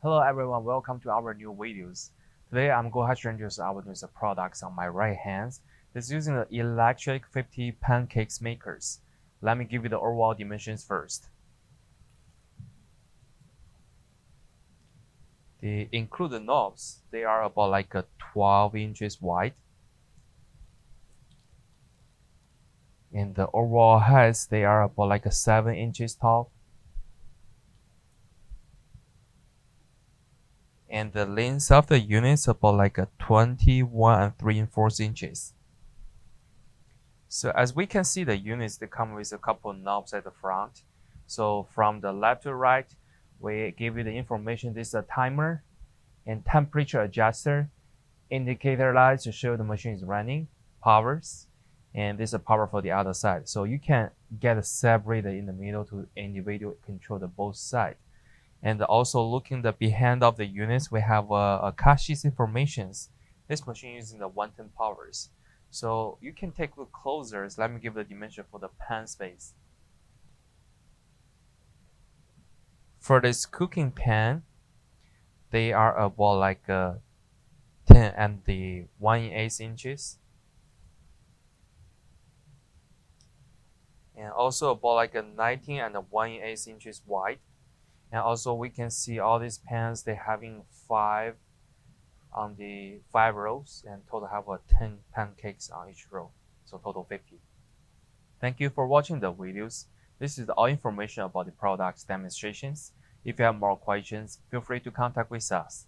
Hello everyone, welcome to our new videos. Today I'm going to introduce our new products on my right hand. This is using the electric 50 pancakes makers. Let me give you the overall dimensions first. The included knobs, they are about like a 12 inches wide. And the overall heads, they are about like a 7 inches tall. And the length of the unit is about like a 21 and 3/4 inches. So as we can see, the units, they come with a couple of knobs at the front. So from the left to right, we give you the information. This is a timer and temperature adjuster, indicator lights to show the machine is running, powers, and this is a power for the other side. So you can get a separator in the middle to individually control the both sides. And also looking the behind of the units, we have a caches informations. This machine using the 110 powers. So you can take a look closer. Let me give the dimension for the pan space. For this cooking pan, they are about like 10 and the 1/8 inches. And also about like a 19 and a 1/8 inches wide. And also we can see all these pans, they having 5 on the 5 rows, and total have 10 pancakes on each row, so total 50. Thank you for watching the videos. This is all information about the products demonstrations. If you have more questions, feel free to contact with us.